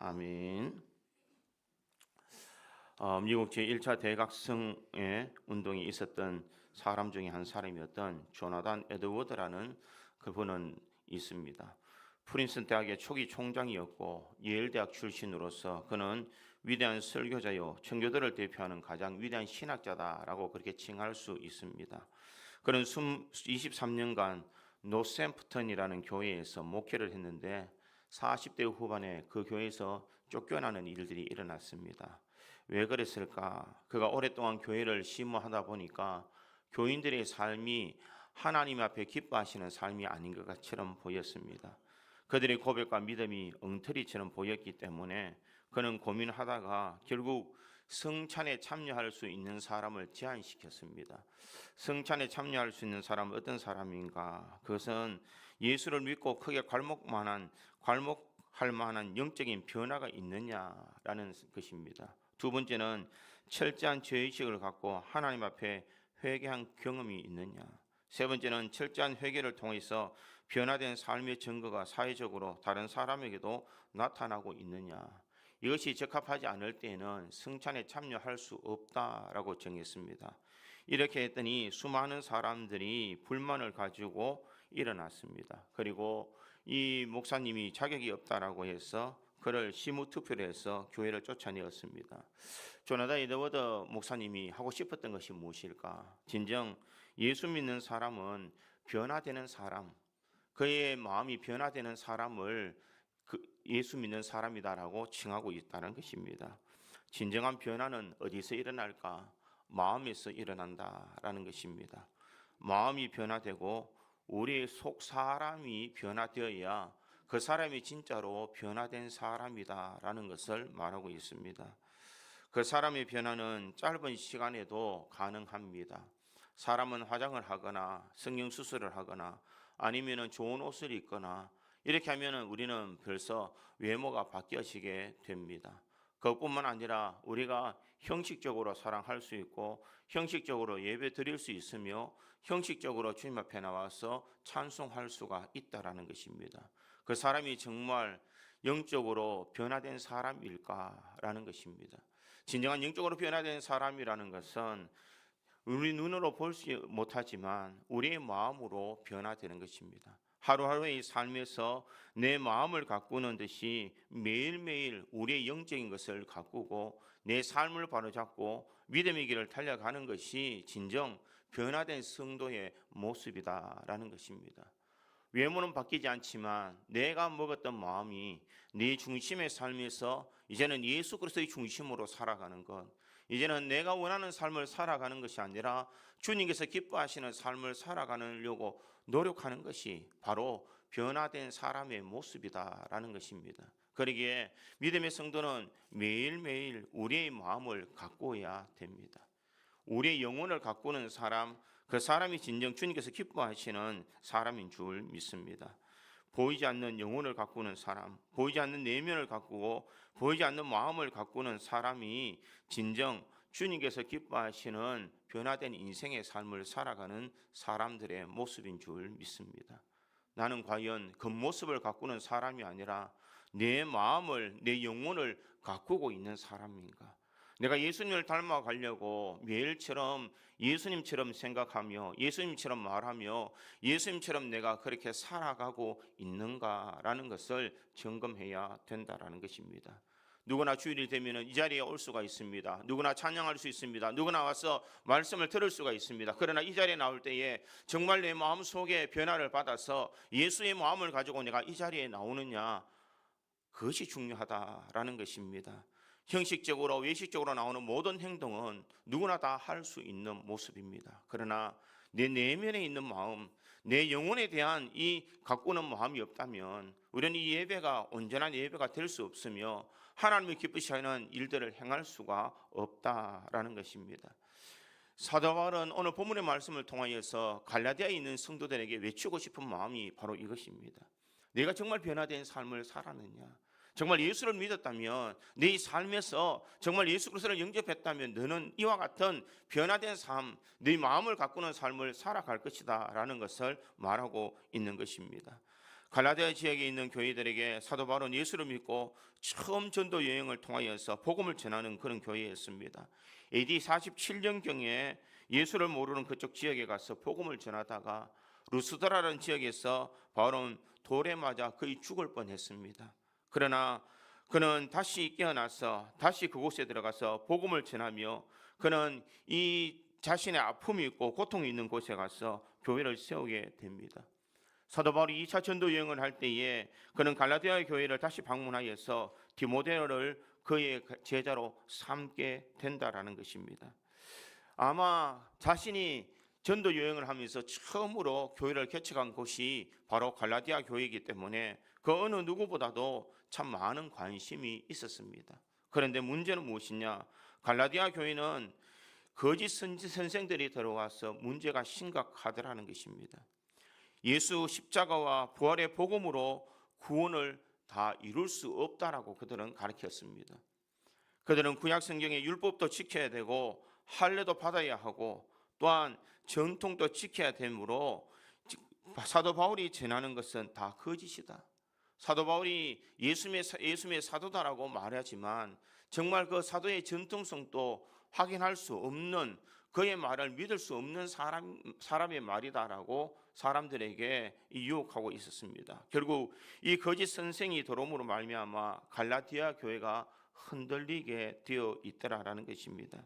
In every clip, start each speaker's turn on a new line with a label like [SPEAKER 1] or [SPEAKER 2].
[SPEAKER 1] 아멘. 미국 제1차 대각성의 운동이 있었던 사람 중에 한 사람이었던 조나단 에드워드라는 그분은 있습니다. 프린스턴 대학의 초기 총장이었고 예일 대학 출신으로서 그는 위대한 설교자요 청교도를 대표하는 가장 위대한 신학자다라고 그렇게 칭할 수 있습니다. 그는 23년간 노샘프턴이라는 교회에서 목회를 했는데 40대 후반에 그 교회에서 쫓겨나는 일들이 일어났습니다. 왜 그랬을까? 그가 오랫동안 교회를 심호하다 보니까 교인들의 삶이 하나님 앞에 기뻐하시는 삶이 아닌 것처럼 보였습니다. 그들의 고백과 믿음이 엉터리처럼 보였기 때문에 그는 고민하다가 결국 성찬에 참여할 수 있는 사람을 제안시켰습니다. 성찬에 참여할 수 있는 사람은 어떤 사람인가? 그것은 예수를 믿고 크게 괄목할 만한 영적인 변화가 있느냐라는 것입니다. 두 번째는 철저한 죄의식을 갖고 하나님 앞에 회개한 경험이 있느냐. 세 번째는 철저한 회개를 통해서 변화된 삶의 증거가 사회적으로 다른 사람에게도 나타나고 있느냐. 이것이 적합하지 않을 때에는 성찬에 참여할 수 없다라고 정했습니다. 이렇게 했더니 수많은 사람들이 불만을 가지고 일어났습니다. 그리고 이 목사님이 자격이 없다라고 해서 그를 심무투표를 해서 교회를 쫓아내었습니다. 조나단 에드워드 목사님이 하고 싶었던 것이 무엇일까? 진정 예수 믿는 사람은 변화되는 사람, 그의 마음이 변화되는 사람을 예수 믿는 사람이다라고 칭하고 있다는 것입니다. 진정한 변화는 어디서 일어날까? 마음에서 일어난다라는 것입니다. 마음이 변화되고 우리의 속 사람이 변화되어야 그 사람이 진짜로 변화된 사람이다라는 것을 말하고 있습니다. 그 사람의 변화는 짧은 시간에도 가능합니다. 사람은 화장을 하거나 성형 수술을 하거나 아니면 좋은 옷을 입거나 이렇게 하면 우리는 벌써 외모가 바뀌어지게 됩니다. 그것뿐만 아니라 우리가 형식적으로 사랑할 수 있고 형식적으로 예배 드릴 수 있으며 형식적으로 주님 앞에 나와서 찬송할 수가 있다라는 것입니다. 그 사람이 정말 영적으로 변화된 사람일까라는 것입니다. 진정한 영적으로 변화된 사람이라는 것은 우리 눈으로 볼 수 못하지만 우리의 마음으로 변화되는 것입니다. 하루하루의 삶에서 내 마음을 가꾸는 듯이 매일매일 우리의 영적인 것을 가꾸고 내 삶을 바로잡고 믿음의 길을 달려가는 것이 진정 변화된 성도의 모습이다라는 것입니다. 외모는 바뀌지 않지만 내가 먹었던 마음이 내 중심의 삶에서 이제는 예수 그리스도의 중심으로 살아가는 것, 이제는 내가 원하는 삶을 살아가는 것이 아니라 주님께서 기뻐하시는 삶을 살아가려고 노력하는 것이 바로 변화된 사람의 모습이다라는 것입니다. 그러기에 믿음의 성도는 매일매일 우리의 마음을 가꾸어야 됩니다. 우리의 영혼을 가꾸는 사람, 그 사람이 진정 주님께서 기뻐하시는 사람인 줄 믿습니다. 보이지 않는 영혼을 가꾸는 사람, 보이지 않는 내면을 가꾸고 보이지 않는 마음을 가꾸는 사람이 진정 주님께서 기뻐하시는 변화된 인생의 삶을 살아가는 사람들의 모습인 줄 믿습니다. 나는 과연 겉모습을 가꾸는 사람이 아니라 내 마음을, 내 영혼을 가꾸고 있는 사람인가? 내가 예수님을 닮아가려고 매일처럼 예수님처럼 생각하며 예수님처럼 말하며 예수님처럼 내가 그렇게 살아가고 있는가라는 것을 점검해야 된다라는 것입니다. 누구나 주일이 되면 이 자리에 올 수가 있습니다. 누구나 찬양할 수 있습니다. 누구나 와서 말씀을 들을 수가 있습니다. 그러나 이 자리에 나올 때에 정말 내 마음속에 변화를 받아서 예수의 마음을 가지고 내가 이 자리에 나오느냐, 그것이 중요하다라는 것입니다. 형식적으로 외식적으로 나오는 모든 행동은 누구나 다 할 수 있는 모습입니다. 그러나 내 내면에 있는 마음, 내 영혼에 대한 이 가꾸는 마음이 없다면 우리는 이 예배가 온전한 예배가 될 수 없으며 하나님을 기쁘시하는 일들을 행할 수가 없다라는 것입니다. 사도 바울은 오늘 본문의 말씀을 통하여서 갈라디아에 있는 성도들에게 외치고 싶은 마음이 바로 이것입니다. 내가 정말 변화된 삶을 살았느냐? 정말 예수를 믿었다면 내 삶에서 정말 예수 그리스도를 영접했다면 너는 이와 같은 변화된 삶, 네 마음을 가꾸는 삶을 살아갈 것이다 라는 것을 말하고 있는 것입니다. 갈라디아 지역에 있는 교회들에게 사도 바울은 예수를 믿고 처음 전도 여행을 통하여서 복음을 전하는 그런 교회였습니다. AD 47년경에 예수를 모르는 그쪽 지역에 가서 복음을 전하다가 루스드라라는 지역에서 바울은 돌에 맞아 거의 죽을 뻔했습니다. 그러나 그는 다시 깨어나서 다시 그곳에 들어가서 복음을 전하며 그는 이 자신의 아픔이 있고 고통이 있는 곳에 가서 교회를 세우게 됩니다. 사도 바울이 2차 전도 여행을 할 때에 그는 갈라디아 교회를 다시 방문하여서 디모데를 그의 제자로 삼게 된다라는 것입니다. 아마 자신이 전도 여행을 하면서 처음으로 교회를 개척한 곳이 바로 갈라디아 교회이기 때문에 그 어느 누구보다도 참 많은 관심이 있었습니다. 그런데 문제는 무엇이냐? 갈라디아 교회는 거짓 선생들이 들어와서 문제가 심각하더라는 것입니다. 예수 십자가와 부활의 복음으로 구원을 다 이룰 수 없다라고 그들은 가르쳤습니다. 그들은 구약 성경의 율법도 지켜야 되고 할례도 받아야 하고 또한 전통도 지켜야 되므로 사도 바울이 전하는 것은 다 거짓이다. 사도 바울이 예수님의 사도다라고 말하지만 정말 그 사도의 전통성도 확인할 수 없는 그의 말을 믿을 수 없는 사람의 말이다라고 사람들에게 유혹하고 있었습니다. 결국 이 거짓 선생이 들어옴으로 말미암아 갈라디아 교회가 흔들리게 되어 있더라라는 것입니다.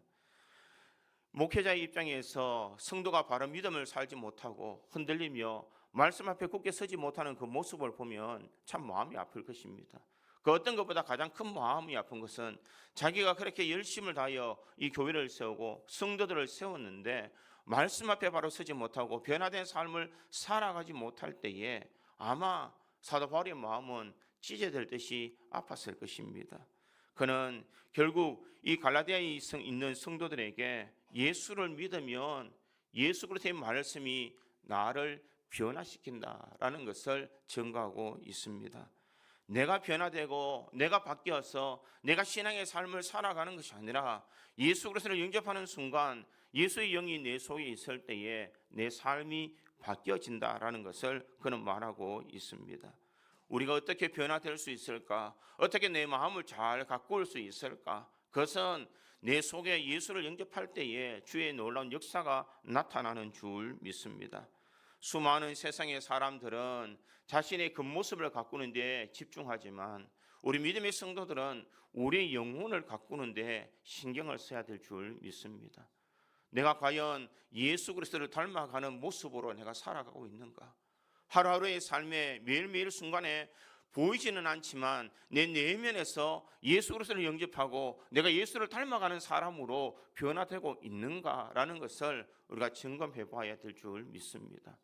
[SPEAKER 1] 목회자의 입장에서 성도가 바른 믿음을 살지 못하고 흔들리며 말씀 앞에 굳게 서지 못하는 그 모습을 보면 참 마음이 아플 것입니다. 그 어떤 것보다 가장 큰 마음이 아픈 것은 자기가 그렇게 열심을 다하여 이 교회를 세우고 성도들을 세웠는데 말씀 앞에 바로 서지 못하고 변화된 삶을 살아가지 못할 때에 아마 사도 바울의 마음은 찢어질 듯이 아팠을 것입니다. 그는 결국 이 갈라디아에 있는 성도들에게 예수를 믿으면 예수 그리스도의 말씀이 나를 변화시킨다라는 것을 증거하고 있습니다. 내가 변화되고 내가 바뀌어서 내가 신앙의 삶을 살아가는 것이 아니라 예수 그리스도를 영접하는 순간 예수의 영이 내 속에 있을 때에 내 삶이 바뀌어진다라는 것을 그는 말하고 있습니다. 우리가 어떻게 변화될 수 있을까? 어떻게 내 마음을 잘 가꿀 수 있을까? 그것은 내 속에 예수를 영접할 때에 주의 놀라운 역사가 나타나는 줄 믿습니다. 수많은 세상의 사람들은 자신의 겉모습을 가꾸는 데 집중하지만 우리 믿음의 성도들은 우리의 영혼을 가꾸는 데 신경을 써야 될 줄 믿습니다. 내가 과연 예수 그리스도를 닮아가는 모습으로 내가 살아가고 있는가? 하루하루의 삶에 매일매일 순간에 보이지는 않지만 내 내면에서 예수 그리스도를 영접하고 내가 예수를 닮아가는 사람으로 변화되고 있는가라는 것을 우리가 점검해 봐야 될 줄 믿습니다.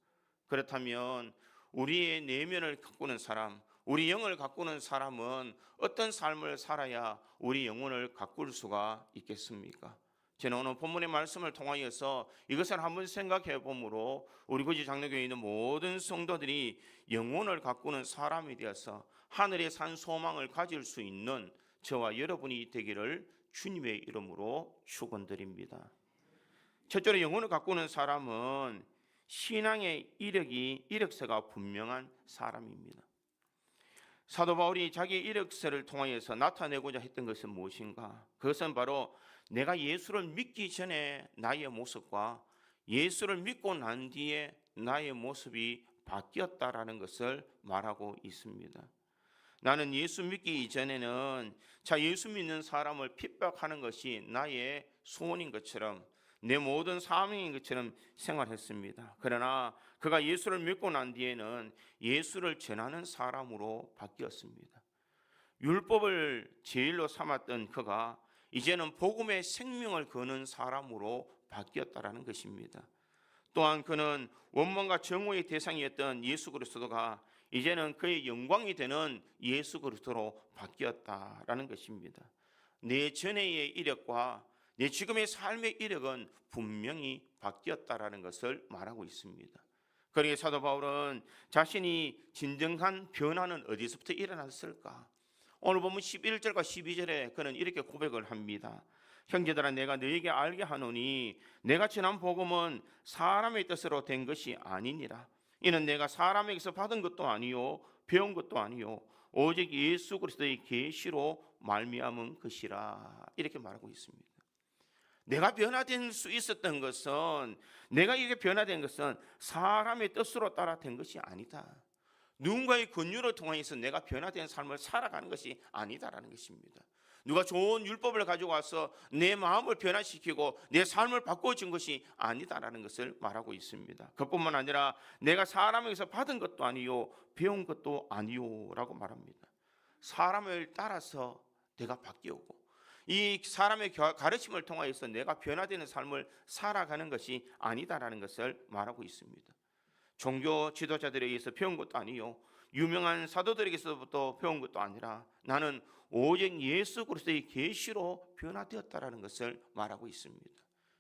[SPEAKER 1] 그렇다면 우리의 내면을 가꾸는 사람, 우리 영을 가꾸는 사람은 어떤 삶을 살아야 우리 영혼을 가꿀 수가 있겠습니까? 저는 오늘 본문의 말씀을 통하여서 이것을 한번 생각해 보므로 우리 구지 장로교회에 있는 모든 성도들이 영혼을 가꾸는 사람이 되어서 하늘에 산 소망을 가질 수 있는 저와 여러분이 되기를 주님의 이름으로 축원드립니다. 첫째로 영혼을 가꾸는 사람은 신앙의 이력서가 분명한 사람입니다. 사도 바울이 자기 이력서를 통하여서 나타내고자 했던 것은 무엇인가? 그것은 바로 내가 예수를 믿기 전에 나의 모습과 예수를 믿고 난 뒤에 나의 모습이 바뀌었다라는 것을 말하고 있습니다. 나는 예수 믿기 이전에는 예수 믿는 사람을 핍박하는 것이 나의 소원인 것처럼 내 모든 사명인 것처럼 생활했습니다. 그러나 그가 예수를 믿고 난 뒤에는 예수를 전하는 사람으로 바뀌었습니다. 율법을 제일로 삼았던 그가 이제는 복음의 생명을 거는 사람으로 바뀌었다라는 것입니다. 또한 그는 원망과 정오의 대상이었던 예수 그리스도가 이제는 그의 영광이 되는 예수 그리스도로 바뀌었다라는 것입니다. 내 전에의 이력과 내 지금의 삶의 이력은 분명히 바뀌었다라는 것을 말하고 있습니다. 그러기에 사도 바울은 자신이 진정한 변화는 어디서부터 일어났을까? 오늘 보면 11절과 12절에 그는 이렇게 고백을 합니다. 형제들아, 내가 너에게 알게 하노니 내가 전한 복음은 사람의 뜻으로 된 것이 아니니라. 이는 내가 사람에게서 받은 것도 아니요 배운 것도 아니요 오직 예수 그리스도의 계시로 말미암은 것이라 이렇게 말하고 있습니다. 내가 변화될 수 있었던 것은, 내가 이게 변화된 것은 사람의 뜻으로 따라 된 것이 아니다. 누군가의 권유를 통해서 내가 변화된 삶을 살아가는 것이 아니다라는 것입니다. 누가 좋은 율법을 가지고 와서 내 마음을 변화시키고 내 삶을 바꿔준 것이 아니다라는 것을 말하고 있습니다. 그뿐만 아니라 내가 사람에게서 받은 것도 아니요 배운 것도 아니요라고 말합니다. 사람을 따라서 내가 바뀌고 이 사람의 가르침을 통하여서 내가 변화되는 삶을 살아가는 것이 아니다라는 것을 말하고 있습니다. 종교 지도자들에 의해서 배운 것도 아니요 유명한 사도들에게서부터 배운 것도 아니라 나는 오직 예수 그리스도의 계시로 변화되었다라는 것을 말하고 있습니다.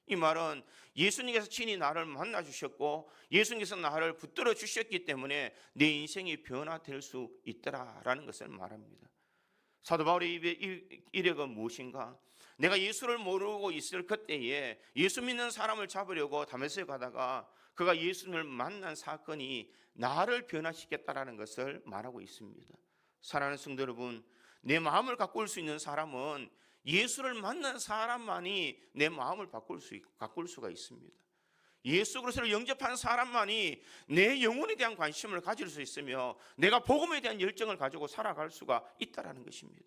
[SPEAKER 1] 이 말은 예수님께서 친히 나를 만나 주셨고 예수님께서 나를 붙들어 주셨기 때문에 내 인생이 변화될 수 있더라라는 것을 말합니다. 사도 바울의 이력은 무엇인가? 내가 예수를 모르고 있을 그때에 예수 믿는 사람을 잡으려고 다메섹에 가다가 그가 예수님을 만난 사건이 나를 변화시켰다라는 것을 말하고 있습니다. 사랑하는 성도 여러분, 내 마음을 바꿀 수 있는 사람은 예수를 만난 사람만이 내 마음을 바꿀 수가 있습니다. 예수 그리스도를 영접한 사람만이 내 영혼에 대한 관심을 가질 수 있으며 내가 복음에 대한 열정을 가지고 살아갈 수가 있다라는 것입니다.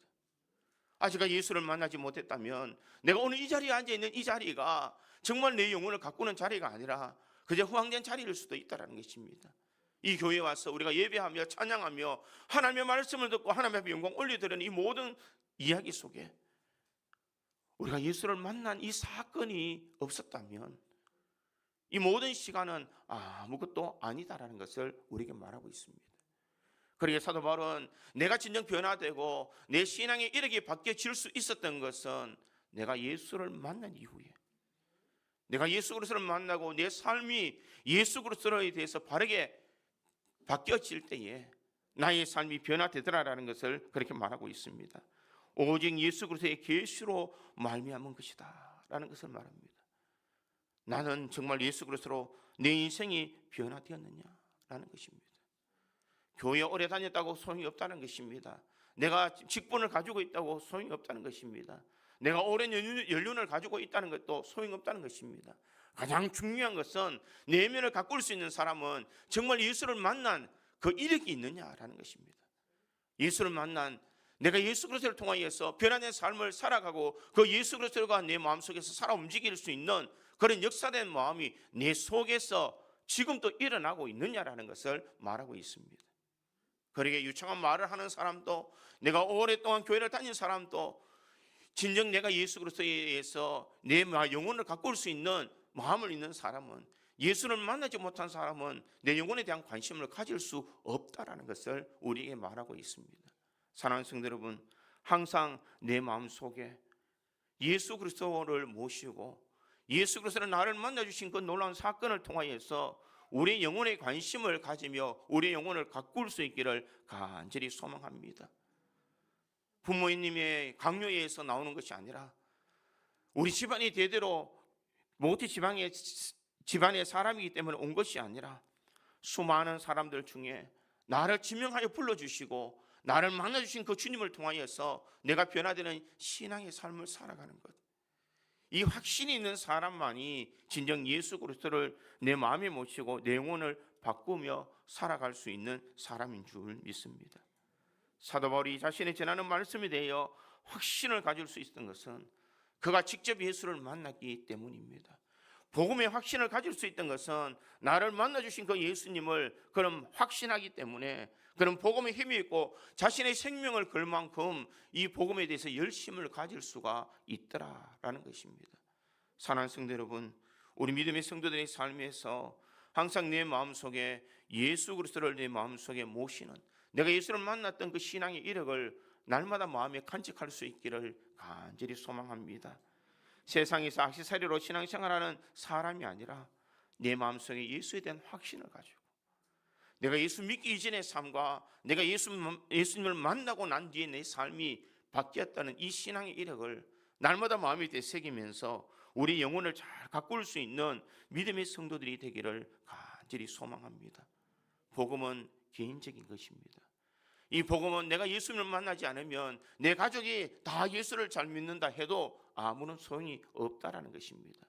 [SPEAKER 1] 아직 예수를 만나지 못했다면 내가 오늘 이 자리에 앉아있는 이 자리가 정말 내 영혼을 가꾸는 자리가 아니라 그저 허황된 자리일 수도 있다는 것입니다. 이 교회에 와서 우리가 예배하며 찬양하며 하나님의 말씀을 듣고 하나님 앞에 영광 올려드리는 이 모든 이야기 속에 우리가 예수를 만난 이 사건이 없었다면 이 모든 시간은 아무것도 아니다라는 것을 우리에게 말하고 있습니다. 그러기에 사도 바울은 내가 진정 변화되고 내 신앙의 이력이 바뀌어질 수 있었던 것은 내가 예수를 만난 이후에, 내가 예수 그리스도를 만나고 내 삶이 예수 그리스도에 대해서 바르게 바뀌어질 때에 나의 삶이 변화되더라라는 것을 그렇게 말하고 있습니다. 오직 예수 그리스도의 계시로 말미암은 것이다 라는 것을 말합니다. 나는 정말 예수 그리스도로 내 인생이 변화되었느냐라는 것입니다. 교회에 오래 다녔다고 소용이 없다는 것입니다. 내가 직분을 가지고 있다고 소용이 없다는 것입니다. 내가 오랜 연륜을 가지고 있다는 것도 소용이 없다는 것입니다. 가장 중요한 것은 내면을 가꿀 수 있는 사람은 정말 예수를 만난 그 이력이 있느냐라는 것입니다. 예수를 만난, 내가 예수 그리스도를 통하여서 변화된 삶을 살아가고 그 예수 그리스도가 내 마음속에서 살아 움직일 수 있는 그런 역사된 마음이 내 속에서 지금도 일어나고 있느냐라는 것을 말하고 있습니다. 그러게 유창한 말을 하는 사람도, 내가 오랫동안 교회를 다닌 사람도 진정 내가 예수 그리스도에 의해서 내 영혼을 가꿀 수 있는 마음을 있는 사람은, 예수를 만나지 못한 사람은 내 영혼에 대한 관심을 가질 수 없다라는 것을 우리에게 말하고 있습니다. 사랑하는 성도 여러분, 항상 내 마음속에 예수 그리스도를 모시고 예수 그리스도를 나를 만나주신 그 놀라운 사건을 통하여서 우리의 영혼에 관심을 가지며 우리의 영혼을 가꿀 수 있기를 간절히 소망합니다. 부모님의 강요에 의해서 나오는 것이 아니라 우리 집안이 대대로 모태 집안의 사람이기 때문에 온 것이 아니라 수많은 사람들 중에 나를 지명하여 불러주시고 나를 만나주신 그 주님을 통하여서 내가 변화되는 신앙의 삶을 살아가는 것, 이 확신이 있는 사람만이 진정 예수 그리스도를 내 마음에 모시고 내 영혼을 바꾸며 살아갈 수 있는 사람인 줄 믿습니다. 사도 바울이 자신의 전하는 말씀에 대하여 확신을 가질 수 있었던 것은 그가 직접 예수를 만났기 때문입니다. 복음의 확신을 가질 수 있던 것은 나를 만나주신 그 예수님을 그럼 확신하기 때문에, 그런 복음에 힘이 있고 자신의 생명을 걸 만큼 이 복음에 대해서 열심을 가질 수가 있더라라는 것입니다. 사랑하는 성도 여러분, 우리 믿음의 성도들의 삶에서 항상 내 마음속에 예수 그리스도를 내 마음속에 모시는, 내가 예수를 만났던 그 신앙의 이력을 날마다 마음에 간직할 수 있기를 간절히 소망합니다. 세상에서 악세사리로 신앙생활하는 사람이 아니라 내 마음속에 예수에 대한 확신을 가지고 내가 예수 믿기 이전의 삶과 내가 예수님을 만나고 난 뒤에 내 삶이 바뀌었다는 이 신앙의 이력을 날마다 마음에 되새기면서 우리 영혼을 잘 가꿀 수 있는 믿음의 성도들이 되기를 간절히 소망합니다. 복음은 개인적인 것입니다. 이 복음은 내가 예수님을 만나지 않으면 내 가족이 다 예수를 잘 믿는다 해도 아무런 소용이 없다라는 것입니다.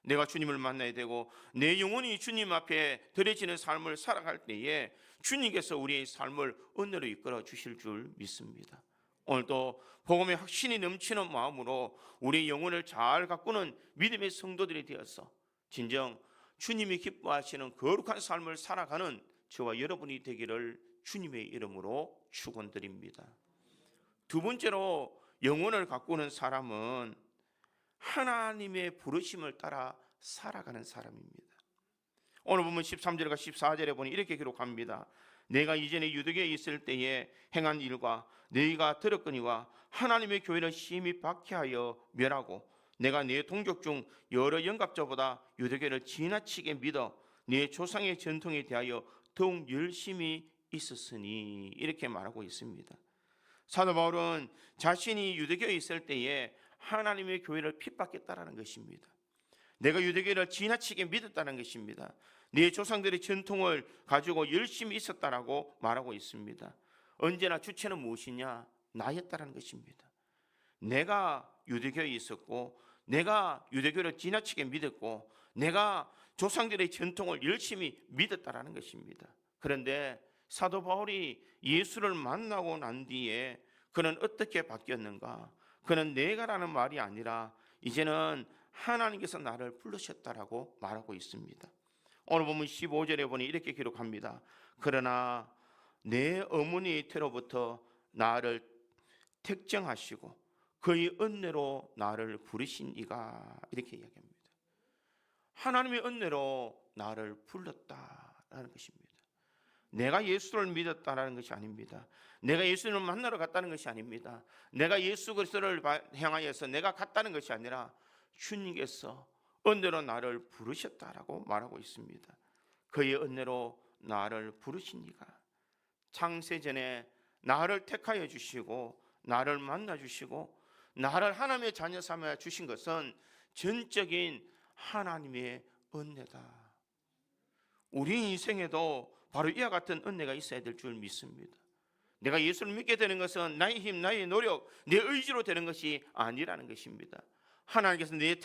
[SPEAKER 1] 내가 주님을 만나야 되고 내 영혼이 주님 앞에 드려지는 삶을 살아갈 때에 주님께서 우리의 삶을 은혜로 이끌어 주실 줄 믿습니다. 오늘도 복음의 확신이 넘치는 마음으로 우리의 영혼을 잘 가꾸는 믿음의 성도들이 되어서 진정 주님이 기뻐하시는 거룩한 삶을 살아가는 저와 여러분이 되기를 주님의 이름으로 축원드립니다. 두 번째로 영혼을 가꾸는 사람은 하나님의 부르심을 따라 살아가는 사람입니다. 오늘 보면 13절과 14절에 보니 이렇게 기록합니다. 내가 이전에 유대교에 있을 때에 행한 일과 너희가 들었거니와 하나님의 교회를 심히 박해하여 멸하고 내가 네 동족 중 여러 영갑자보다 유대교를 지나치게 믿어 네 조상의 전통에 대하여 더욱 열심히 있었으니 이렇게 말하고 있습니다. 사도 바울은 자신이 유대교에 있을 때에 하나님의 교회를 핍박했다라는 것입니다. 내가 유대교를 지나치게 믿었다는 것입니다. 네 조상들의 전통을 가지고 열심히 있었다라고 말하고 있습니다. 언제나 주체는 무엇이냐? 나였다라는 것입니다. 내가 유대교에 있었고 내가 유대교를 지나치게 믿었고 내가 조상들의 전통을 열심히 믿었다라는 것입니다. 그런데 사도 바울이 예수를 만나고 난 뒤에 그는 어떻게 바뀌었는가? 그는 내가라는 말이 아니라 이제는 하나님께서 나를 부르셨다라고 말하고 있습니다. 오늘 보면 15절에 보니 이렇게 기록합니다. 그러나 내 어머니의 태로부터 나를 택정하시고 그의 은혜로 나를 부르신 이가 이렇게 이야기합니다. 하나님의 은혜로 나를 불렀다라는 것입니다. 내가 예수를 믿었다라는 것이 아닙니다. 내가 예수님을 만나러 갔다는 것이 아닙니다. 내가 예수 그리스도를 향하여서 내가 갔다는 것이 아니라 주님께서 은혜로 나를 부르셨다라고 말하고 있습니다. 그의 은혜로 나를 부르신 이가 창세전에 나를 택하여 주시고 나를 만나 주시고 나를 하나님의 자녀 삼아 주신 것은 전적인 하나님의 은혜다. 우리 인생에도 바로 이와 같은 은혜가 있어야 될 줄 믿습니다. 내가 예수를 믿게 되는 것은 나의 힘, 나의 노력, 내 의지로 되는 것이 아니라는 것입니다. 하나님께서 내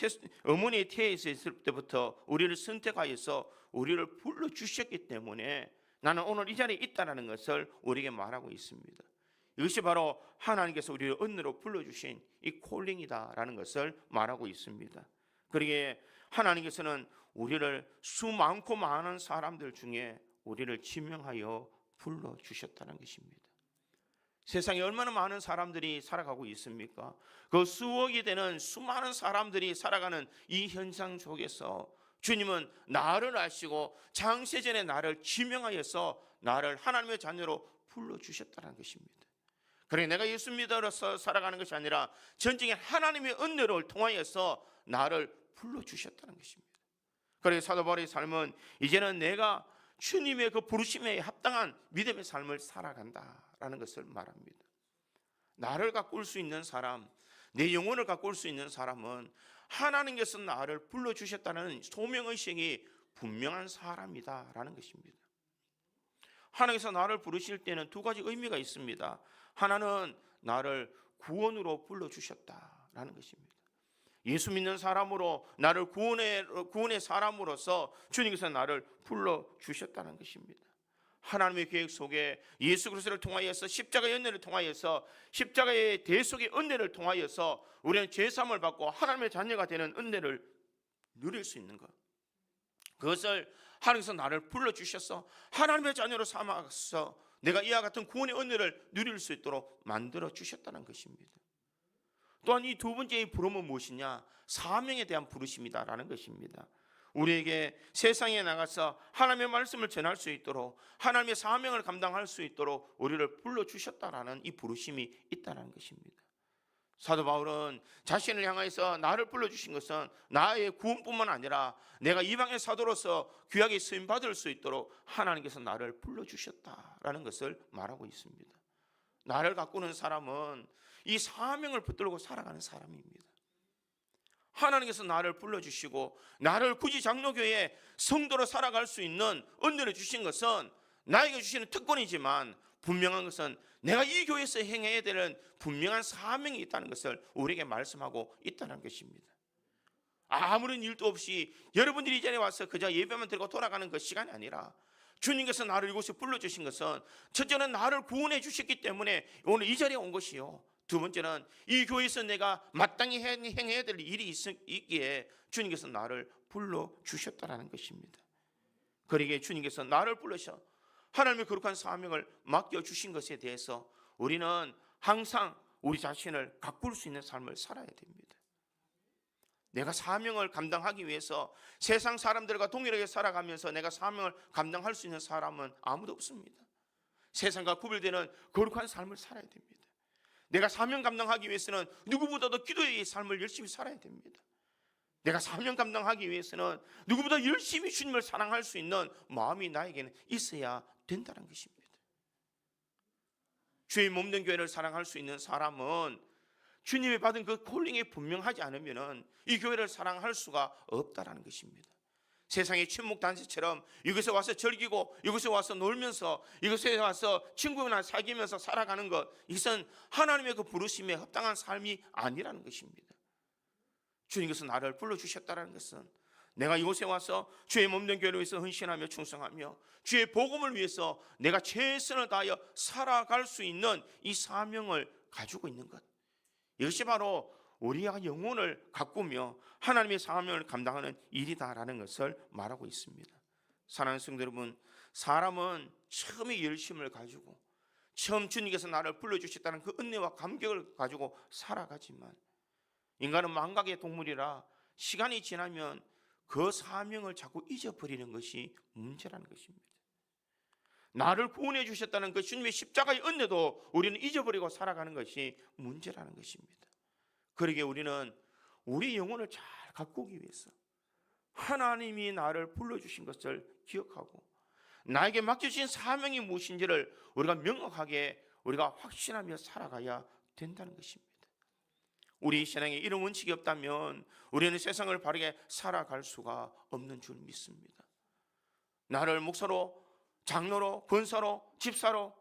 [SPEAKER 1] 어머니의 태에 있을 때부터 우리를 선택하여서 우리를 불러주셨기 때문에 나는 오늘 이 자리에 있다는 것을 우리에게 말하고 있습니다. 이것이 바로 하나님께서 우리를 은혜로 불러주신 이 콜링이다라는 것을 말하고 있습니다. 그러기에 하나님께서는 우리를 수많고 많은 사람들 중에 우리를 지명하여 불러주셨다는 것입니다. 세상에 얼마나 많은 사람들이 살아가고 있습니까? 그 수억이 되는 수많은 사람들이 살아가는 이 현상 속에서 주님은 나를 아시고 창세전에 나를 지명하여서 나를 하나님의 자녀로 불러주셨다는 것입니다. 그러니 내가 예수 믿어서 살아가는 것이 아니라 전적인 하나님의 은혜를 통하여서 나를 불러주셨다는 것입니다. 그래서 사도 바울의 삶은 이제는 내가 주님의 그 부르심에 합당한 믿음의 삶을 살아간다라는 것을 말합니다. 나를 가꿀 수 있는 사람, 내 영혼을 가꿀 수 있는 사람은 하나님께서 나를 불러주셨다는 소명의식이 분명한 사람이다라는 것입니다. 하나님께서 나를 부르실 때는 두 가지 의미가 있습니다. 하나는 나를 구원으로 불러주셨다라는 것입니다. 예수 믿는 사람으로 나를 구원의 사람으로서 주님께서 나를 불러주셨다는 것입니다. 하나님의 계획 속에 예수 그리스도를 통하여서 십자가의 은혜를 통하여서 십자가의 대속의 은혜를 통하여서 우리는 죄사함을 받고 하나님의 자녀가 되는 은혜를 누릴 수 있는 것, 그것을 하나님께서 나를 불러주셔서 하나님의 자녀로 삼아서 내가 이와 같은 구원의 은혜를 누릴 수 있도록 만들어 주셨다는 것입니다. 또한 이 두 번째의 부름은 무엇이냐? 사명에 대한 부르심이다라는 것입니다. 우리에게 세상에 나가서 하나님의 말씀을 전할 수 있도록 하나님의 사명을 감당할 수 있도록 우리를 불러주셨다라는 이 부르심이 있다는 것입니다. 사도 바울은 자신을 향해서 나를 불러주신 것은 나의 구원뿐만 아니라 내가 이방의 사도로서 귀하게 쓰임받을 수 있도록 하나님께서 나를 불러주셨다라는 것을 말하고 있습니다. 나를 가꾸는 사람은 이 사명을 붙들고 살아가는 사람입니다. 하나님께서 나를 불러주시고 나를 굳이 장로교회의 성도로 살아갈 수 있는 은혜를 주신 것은 나에게 주시는 특권이지만 분명한 것은 내가 이 교회에서 행해야 되는 분명한 사명이 있다는 것을 우리에게 말씀하고 있다는 것입니다. 아무런 일도 없이 여러분들이 이 자리에 와서 그저 예배만 드리고 돌아가는 그 시간이 아니라 주님께서 나를 이곳에 불러주신 것은 첫째는 나를 구원해 주셨기 때문에 오늘 이 자리에 온 것이요, 두 번째는 이 교회에서 내가 마땅히 행해야 될 일이 있기에 주님께서 나를 불러주셨다는 것입니다. 그러기에 주님께서 나를 불러서 하나님의 거룩한 사명을 맡겨주신 것에 대해서 우리는 항상 우리 자신을 가꿀 수 있는 삶을 살아야 됩니다. 내가 사명을 감당하기 위해서 세상 사람들과 동일하게 살아가면서 내가 사명을 감당할 수 있는 사람은 아무도 없습니다. 세상과 구별되는 거룩한 삶을 살아야 됩니다. 내가 사명 감당하기 위해서는 누구보다도 기도의 삶을 열심히 살아야 됩니다. 내가 사명 감당하기 위해서는 누구보다 열심히 주님을 사랑할 수 있는 마음이 나에게는 있어야 된다는 것입니다. 주의 몸된 교회를 사랑할 수 있는 사람은 주님이 받은 그 콜링이 분명하지 않으면 이 교회를 사랑할 수가 없다는 것입니다. 세상의 친목 단체처럼 이곳에 와서 즐기고 이곳에 와서 놀면서 이곳에 와서 친구나 사귀면서 살아가는 것, 이것은 하나님의 그 부르심에 합당한 삶이 아니라는 것입니다. 주님께서 나를 불러주셨다는 것은 내가 이곳에 와서 주의 몸된 교회를 위해서 헌신하며 충성하며 주의 복음을 위해서 내가 최선을 다하여 살아갈 수 있는 이 사명을 가지고 있는 것, 이것이 바로 우리가 영혼을 가꾸며 하나님의 사명을 감당하는 일이다라는 것을 말하고 있습니다. 사랑하는 성도 여러분, 사람은 처음에 열심을 가지고 처음 주님께서 나를 불러주셨다는 그 은혜와 감격을 가지고 살아가지만 인간은 망각의 동물이라 시간이 지나면 그 사명을 자꾸 잊어버리는 것이 문제라는 것입니다. 나를 구원해 주셨다는 그 주님의 십자가의 은혜도 우리는 잊어버리고 살아가는 것이 문제라는 것입니다. 그러기에 우리는 우리 영혼을 잘 가꾸기 위해서 하나님이 나를 불러주신 것을 기억하고 나에게 맡겨주신 사명이 무엇인지를 우리가 명확하게 우리가 확신하며 살아가야 된다는 것입니다. 우리 신앙에 이런 원칙이 없다면 우리는 세상을 바르게 살아갈 수가 없는 줄 믿습니다. 나를 목사로, 장로로, 권사로, 집사로,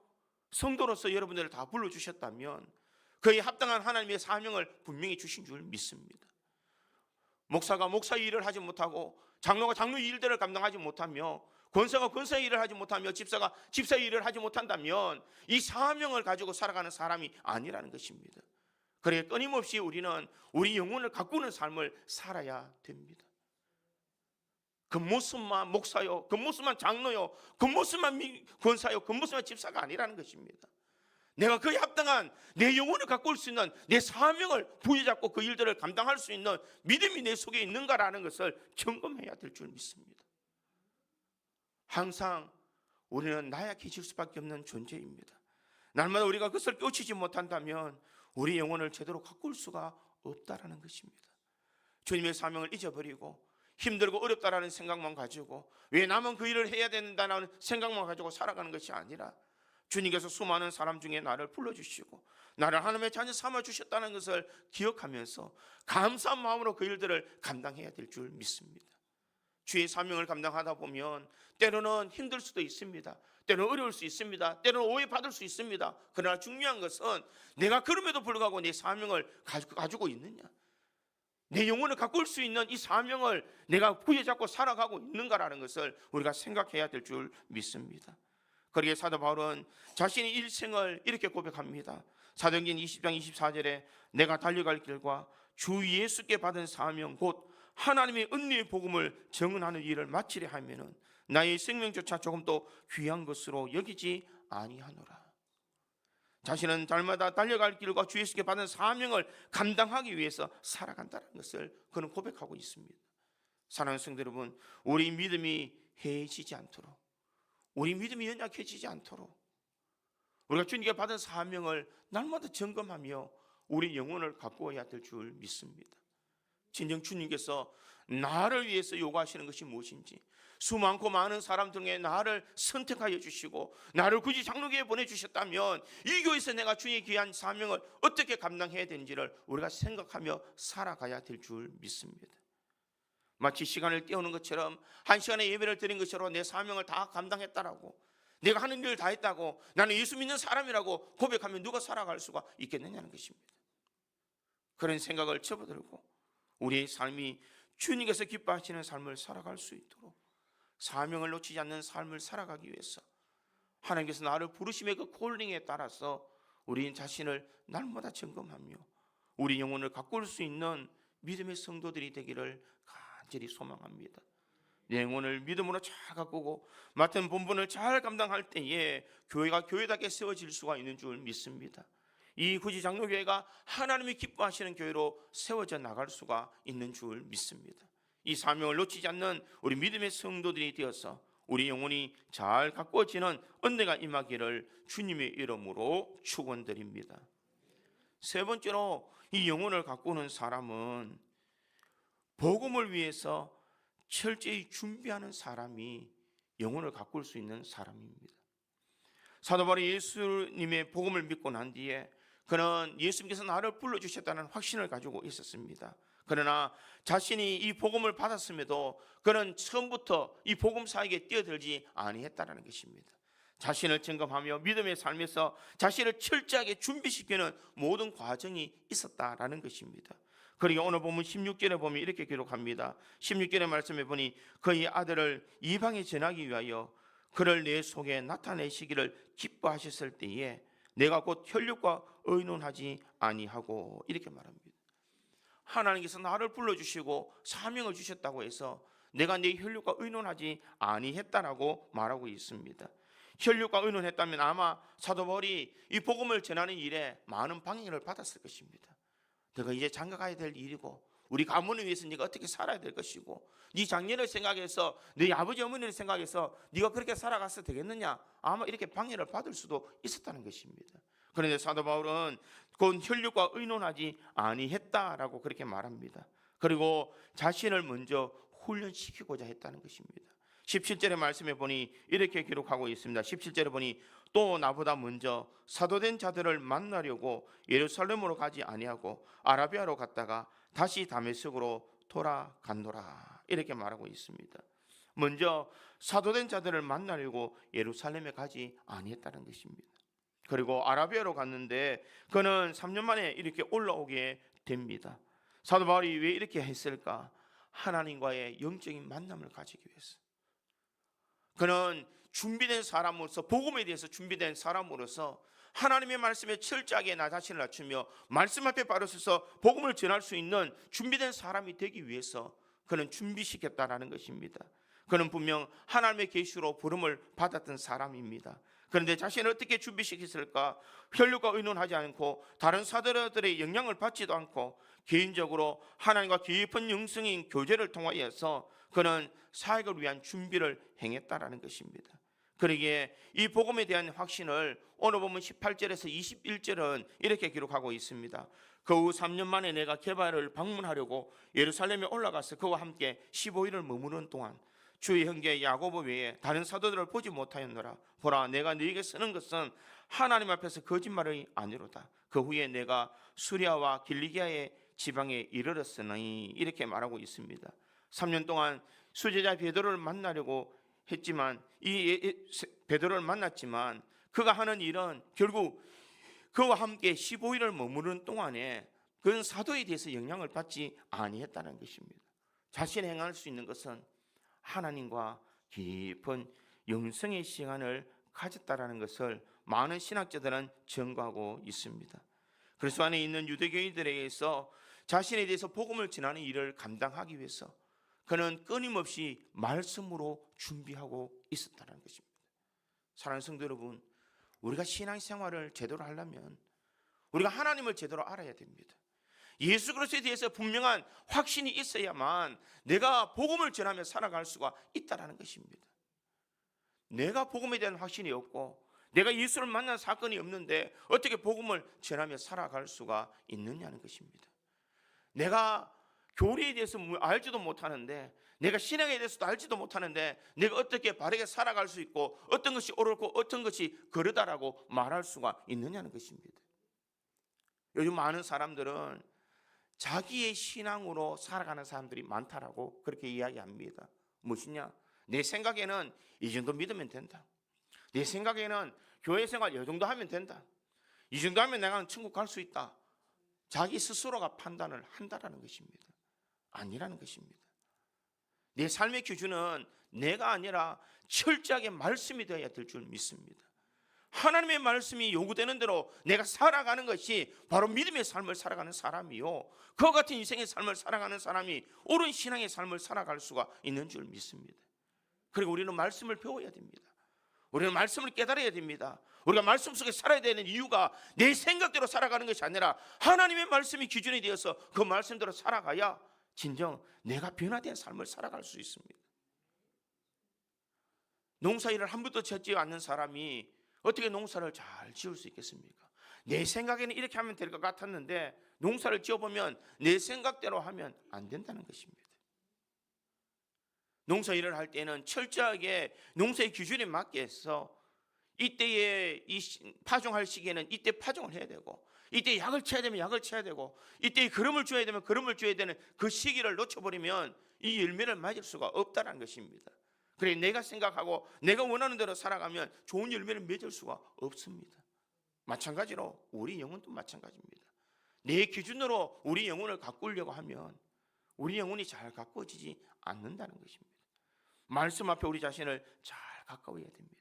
[SPEAKER 1] 성도로서 여러분들을 다 불러주셨다면 그에 합당한 하나님의 사명을 분명히 주신 줄 믿습니다. 목사가 목사의 일을 하지 못하고 장로가 장로의 일들을 감당하지 못하며 권사가 권사의 일을 하지 못하며 집사가 집사의 일을 하지 못한다면 이 사명을 가지고 살아가는 사람이 아니라는 것입니다. 그래 끊임없이 우리는 우리 영혼을 가꾸는 삶을 살아야 됩니다. 그 모습만 목사요, 그 모습만 장로요, 그 모습만 권사요, 그 모습만 집사가 아니라는 것입니다. 내가 그에 합당한 내 영혼을 가꿀 수 있는 내 사명을 부여잡고 그 일들을 감당할 수 있는 믿음이 내 속에 있는가라는 것을 점검해야 될 줄 믿습니다. 항상 우리는 나약해질 수밖에 없는 존재입니다. 날마다 우리가 그것을 꿰치지 못한다면 우리 영혼을 제대로 가꿀 수가 없다라는 것입니다. 주님의 사명을 잊어버리고 힘들고 어렵다라는 생각만 가지고 왜 나만 그 일을 해야 된다는 생각만 가지고 살아가는 것이 아니라 주님께서 수많은 사람 중에 나를 불러주시고 나를 하나님의 자녀 삼아주셨다는 것을 기억하면서 감사한 마음으로 그 일들을 감당해야 될 줄 믿습니다. 주의 사명을 감당하다 보면 때로는 힘들 수도 있습니다. 때로는 어려울 수 있습니다. 때로는 오해받을 수 있습니다. 그러나 중요한 것은 내가 그럼에도 불구하고 내 사명을 가지고 있느냐, 내 영혼을 가꿀 수 있는 이 사명을 내가 부여잡고 살아가고 있는가라는 것을 우리가 생각해야 될 줄 믿습니다. 그러기에 사도 바울은 자신의 일생을 이렇게 고백합니다. 사도행전 20장 24절에 내가 달려갈 길과 주 예수께 받은 사명 곧 하나님의 은혜의 복음을 증언하는 일을 마치려 하면은 나의 생명조차 조금도 귀한 것으로 여기지 아니하노라. 자신은 날마다 달려갈 길과 주 예수께 받은 사명을 감당하기 위해서 살아간다는 것을 그는 고백하고 있습니다. 사랑하는 성도 여러분, 우리 믿음이 해지지 않도록, 우리 믿음이 연약해지지 않도록 우리가 주님께 받은 사명을 날마다 점검하며 우리 영혼을 가꾸어야 될 줄 믿습니다. 진정 주님께서 나를 위해서 요구하시는 것이 무엇인지, 수많고 많은 사람 중에 나를 선택하여 주시고 나를 굳이 장로교회에 보내주셨다면 이 교회에서 내가 주의 귀한 사명을 어떻게 감당해야 되는지를 우리가 생각하며 살아가야 될 줄 믿습니다. 마치 시간을 때우는 것처럼 한 시간의 예배를 드린 것처럼 내 사명을 다 감당했다라고 내가 하는 일을 다 했다고 나는 예수 믿는 사람이라고 고백하면 누가 살아갈 수가 있겠느냐는 것입니다. 그런 생각을 접어들고 우리의 삶이 주님께서 기뻐하시는 삶을 살아갈 수 있도록 사명을 놓치지 않는 삶을 살아가기 위해서 하나님께서 나를 부르심의 그 콜링에 따라서 우리 자신을 날마다 점검하며 우리 영혼을 가꿀 수 있는 믿음의 성도들이 되기를 간절히 소망합니다. 내 영혼을 믿음으로 잘 가꾸고 맡은 본분을 잘 감당할 때에 교회가 교회답게 세워질 수가 있는 줄 믿습니다. 이 구지 장로교회가 하나님이 기뻐하시는 교회로 세워져 나갈 수가 있는 줄 믿습니다. 이 사명을 놓치지 않는 우리 믿음의 성도들이 되어서 우리 영혼이 잘 가꾸어지는 은혜가 임하기를 주님의 이름으로 축원드립니다. 세 번째로 이 영혼을 가꾸는 사람은 복음을 위해서 철저히 준비하는 사람이 영혼을 가꿀 수 있는 사람입니다. 사도 바울이 예수님의 복음을 믿고 난 뒤에 그는 예수님께서 나를 불러주셨다는 확신을 가지고 있었습니다. 그러나 자신이 이 복음을 받았음에도 그는 처음부터 이 복음 사역에 뛰어들지 아니했다는 것입니다. 자신을 점검하며 믿음의 삶에서 자신을 철저하게 준비시키는 모든 과정이 있었다라는 것입니다. 그리고 오늘 보면 16절에 보면 이렇게 기록합니다. 16절의 말씀에 보니 그의 아들을 이방에 전하기 위하여 그를 내 속에 나타내시기를 기뻐하셨을 때에 내가 곧 혈육과 의논하지 아니하고 이렇게 말합니다. 하나님께서 나를 불러주시고 사명을 주셨다고 해서 내가 내 혈육과 의논하지 아니했다라고 말하고 있습니다. 혈육과 의논했다면 아마 사도 바울이 이 복음을 전하는 일에 많은 방해를 받았을 것입니다. 너가 이제 장가 가야 될 일이고 우리 가문을 위해서 네가 어떻게 살아야 될 것이고 네 장년을 생각해서 네 아버지 어머니를 생각해서 네가 그렇게 살아가서 되겠느냐, 아마 이렇게 방해를 받을 수도 있었다는 것입니다. 그런데 사도 바울은 곧 혈육과 의논하지 아니했다라고 그렇게 말합니다. 그리고 자신을 먼저 훈련시키고자 했다는 것입니다. 17절의 말씀에 보니 이렇게 기록하고 있습니다. 17절에 보니 또 나보다 먼저 사도된 자들을 만나려고 예루살렘으로 가지 아니하고 아라비아로 갔다가 다시 다메섹으로 돌아간노라 이렇게 말하고 있습니다. 먼저 사도된 자들을 만나려고 예루살렘에 가지 아니했다는 것입니다. 그리고 아라비아로 갔는데 그는 3년 만에 이렇게 올라오게 됩니다. 사도 바울이 왜 이렇게 했을까? 하나님과의 영적인 만남을 가지기 위해서. 그는 준비된 사람으로서, 복음에 대해서 준비된 사람으로서 하나님의 말씀에 철저하게 나 자신을 낮추며 말씀 앞에 바로 서서 복음을 전할 수 있는 준비된 사람이 되기 위해서 그는 준비시켰다라는 것입니다. 그는 분명 하나님의 계시로 부름을 받았던 사람입니다. 그런데 자신을 어떻게 준비시켰을까? 혈육과 의논하지 않고 다른 사도들의 영향을 받지도 않고 개인적으로 하나님과 깊은 영성인 교제를 통하여서 그는 사역을 위한 준비를 행했다라는 것입니다. 그러기에 이 복음에 대한 확신을 오늘 보면 18절에서 21절은 이렇게 기록하고 있습니다. 그 후 3년 만에 내가 게바를 방문하려고 예루살렘에 올라가서 그와 함께 15일을 머무는 동안 주의 형제 야고보 외에 다른 사도들을 보지 못하였노라. 보라, 내가 너에게 쓰는 것은 하나님 앞에서 거짓말이 아니로다. 그 후에 내가 수리아와 길리기아의 지방에 이르렀으니 이렇게 말하고 있습니다. 3년 동안 수제자 베드로를 만나려고 했지만 이 베드로를 만났지만 그가 하는 일은 결국 그와 함께 15일을 머무는 동안에 그는 사도에 대해서 영향을 받지 아니했다는 것입니다. 자신이 행할 수 있는 것은 하나님과 깊은 영성의 시간을 가졌다라는 것을 많은 신학자들은 증거하고 있습니다. 그리스도 안에 있는 유대교인들에게서 자신에 대해서 복음을 전하는 일을 감당하기 위해서 그는 끊임없이 말씀으로 준비하고 있었다는 것입니다. 사랑하는 성도 여러분, 우리가 신앙생활을 제대로 하려면 우리가 하나님을 제대로 알아야 됩니다. 예수 그리스도에 대해서 분명한 확신이 있어야만 내가 복음을 전하며 살아갈 수가 있다는 것입니다. 내가 복음에 대한 확신이 없고 내가 예수를 만난 사건이 없는데 어떻게 복음을 전하며 살아갈 수가 있느냐는 것입니다. 내가 교리에 대해서 알지도 못하는데, 내가 신앙에 대해서도 알지도 못하는데 내가 어떻게 바르게 살아갈 수 있고 어떤 것이 옳고 어떤 것이 그르다라고 말할 수가 있느냐는 것입니다. 요즘 많은 사람들은 자기의 신앙으로 살아가는 사람들이 많다라고 그렇게 이야기합니다. 무엇이냐? 내 생각에는 이 정도 믿으면 된다. 내 생각에는 교회 생활 이 정도 하면 된다, 이 정도 하면 내가 천국 갈 수 있다, 자기 스스로가 판단을 한다라는 것입니다. 아니라는 것입니다. 내 삶의 기준은 내가 아니라 철저하게 말씀이 되어야 될 줄 믿습니다. 하나님의 말씀이 요구되는 대로 내가 살아가는 것이 바로 믿음의 삶을 살아가는 사람이요, 그와 같은 인생의 삶을 살아가는 사람이 옳은 신앙의 삶을 살아갈 수가 있는 줄 믿습니다. 그리고 우리는 말씀을 배워야 됩니다. 우리는 말씀을 깨달아야 됩니다. 우리가 말씀 속에 살아야 되는 이유가 내 생각대로 살아가는 것이 아니라 하나님의 말씀이 기준이 되어서 그 말씀대로 살아가야 진정 내가 변화된 삶을 살아갈 수 있습니다. 농사일을 한 번도 짓지 않는 사람이 어떻게 농사를 잘 지을 수 있겠습니까? 내 생각에는 이렇게 하면 될 것 같았는데 농사를 지어보면 내 생각대로 하면 안 된다는 것입니다. 농사일을 할 때는 철저하게 농사의 기준에 맞게 해서 이때에 파종할 시기에는 이때 파종을 해야 되고, 이때 약을 쳐야 되면 약을 쳐야 되고, 이때 거름을 줘야 되면 거름을 줘야 되는 그 시기를 놓쳐버리면 이 열매를 맞을 수가 없다는 것입니다. 그래 내가 생각하고 내가 원하는 대로 살아가면 좋은 열매를 맺을 수가 없습니다. 마찬가지로 우리 영혼도 마찬가지입니다. 내 기준으로 우리 영혼을 가꾸려고 하면 우리 영혼이 잘 가꾸어지지 않는다는 것입니다. 말씀 앞에 우리 자신을 잘 가까워야 됩니다.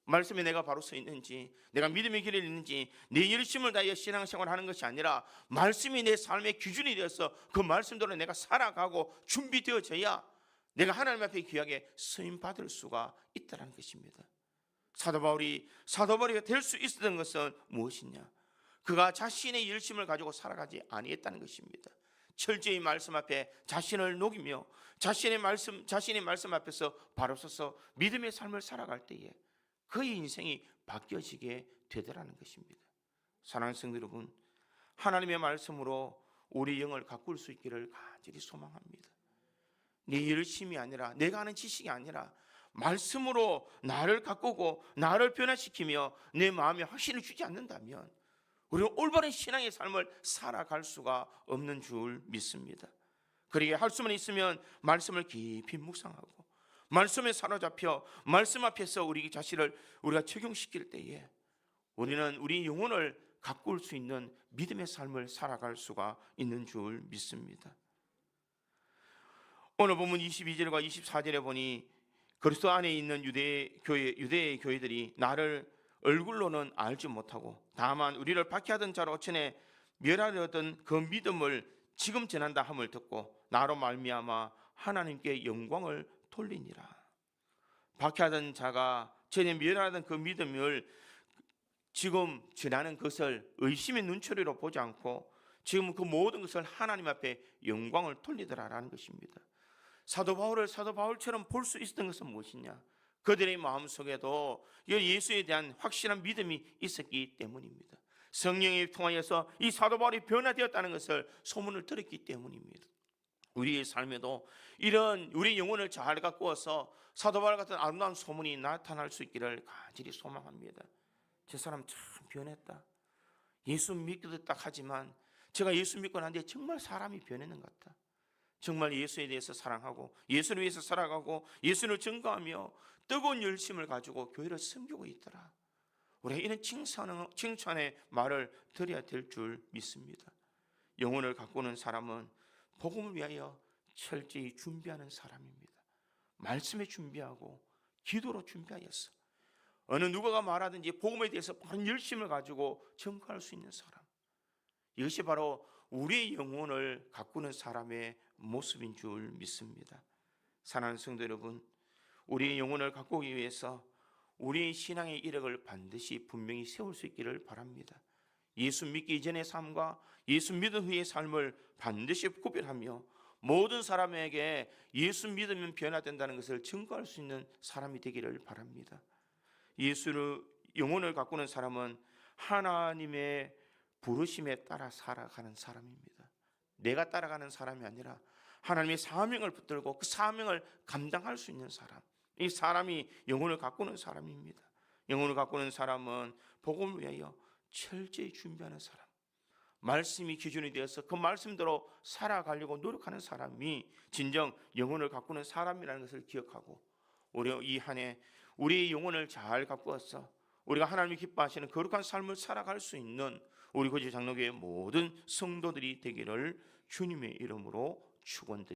[SPEAKER 1] 말씀에 내가 바로 서 있는지, 내가 믿음의 길에 있는지, 내 열심을 다해 신앙생활을 하는 것이 아니라 말씀이 내 삶의 기준이 되어서 그 말씀대로 내가 살아가고 준비되어져야 내가 하나님 앞에 귀하게 쓰임 받을 수가 있다는 것입니다. 사도 바울이 될 수 있었던 것은 무엇이냐? 그가 자신의 열심을 가지고 살아가지 아니했다는 것입니다. 철저히 말씀 앞에 자신을 녹이며 자신의 말씀 앞에서 바로 서서 믿음의 삶을 살아갈 때에 그의 인생이 바뀌어지게 되더라는 것입니다. 사랑하는 성도 여러분, 하나님의 말씀으로 우리 영을 가꿀 수 있기를 간절히 소망합니다. 내 열심이 아니라, 내가 아는 지식이 아니라 말씀으로 나를 가꾸고 나를 변화시키며 내 마음에 확신을 주지 않는다면 우리는 올바른 신앙의 삶을 살아갈 수가 없는 줄 믿습니다. 그러기에 할 수만 있으면 말씀을 깊이 묵상하고 말씀에 사로잡혀 말씀 앞에서 우리 자신을 우리가 적용시킬 때에 우리는 우리 영혼을 가꿀 수 있는 믿음의 삶을 살아갈 수가 있는 줄 믿습니다. 오늘 본문 22절과 24절에 보니 그리스도 안에 있는 유대의 교회들이 나를 얼굴로는 알지 못하고 다만 우리를 박해하던 자로 전에 멸하려던 그 믿음을 지금 전한다 함을 듣고 나로 말미암아 하나님께 영광을 돌리니라. 박해하던 자가 전에 멸하던 그 믿음을 지금 전하는 것을 의심의 눈초리로 보지 않고 지금 그 모든 것을 하나님 앞에 영광을 돌리더라라는 것입니다. 사도 바울처럼 볼 수 있었던 것은 무엇이냐? 그들의 마음속에도 예수에 대한 확실한 믿음이 있었기 때문입니다. 성령에 통하여서 이 사도 바울이 변화되었다는 것을 소문을 들었기 때문입니다. 우리의 삶에도 이런 우리 영혼을 잘 가꾸어서 사도 바울 같은 아름다운 소문이 나타날 수 있기를 간절히 소망합니다. 저 사람 참 변했다. 예수 믿기도 딱 하지만 제가 예수 믿고 난 뒤에 정말 사람이 변했는 것 같다. 정말 예수에 대해서 사랑하고 예수를 위해서 살아가고 예수를 증거하며 뜨거운 열심을 가지고 교회를 섬기고 있더라. 우리가 이런 칭찬의 말을 드려야 될 줄 믿습니다. 영혼을 가꾸는 사람은 복음을 위하여 철저히 준비하는 사람입니다. 말씀에 준비하고 기도로 준비하였어. 어느 누구가 말하든지 복음에 대해서 바른 열심을 가지고 증거할 수 있는 사람, 이것이 바로 우리의 영혼을 가꾸는 사람의 모습인 줄 믿습니다. 사랑하는 성도 여러분, 우리의 영혼을 가꾸기 위해서 우리의 신앙의 이력을 반드시 분명히 세울 수 있기를 바랍니다. 예수 믿기 이전의 삶과 예수 믿은 후의 삶을 반드시 구별하며 모든 사람에게 예수 믿으면 변화된다는 것을 증거할 수 있는 사람이 되기를 바랍니다. 예수를 영혼을 가꾸는 사람은 하나님의 부르심에 따라 살아가는 사람입니다. 내가 따라가는 사람이 아니라 하나님의 사명을 붙들고 그 사명을 감당할 수 있는 사람, 이 사람이 영혼을 가꾸는 사람입니다. 영혼을 가꾸는 사람은 복음을 위하여 철저히 준비하는 사람, 말씀이 기준이 되어서 그 말씀대로 살아가려고 노력하는 사람이 진정 영혼을 가꾸는 사람이라는 것을 기억하고 우리 이 한 해 우리 영혼을 잘 가꾸어서 우리가 하나님이 기뻐하시는 거룩한 삶을 살아갈 수 있는 우리 고지 장로교회 모든 성도들이 되기를 주님의 이름으로 축원드립니다.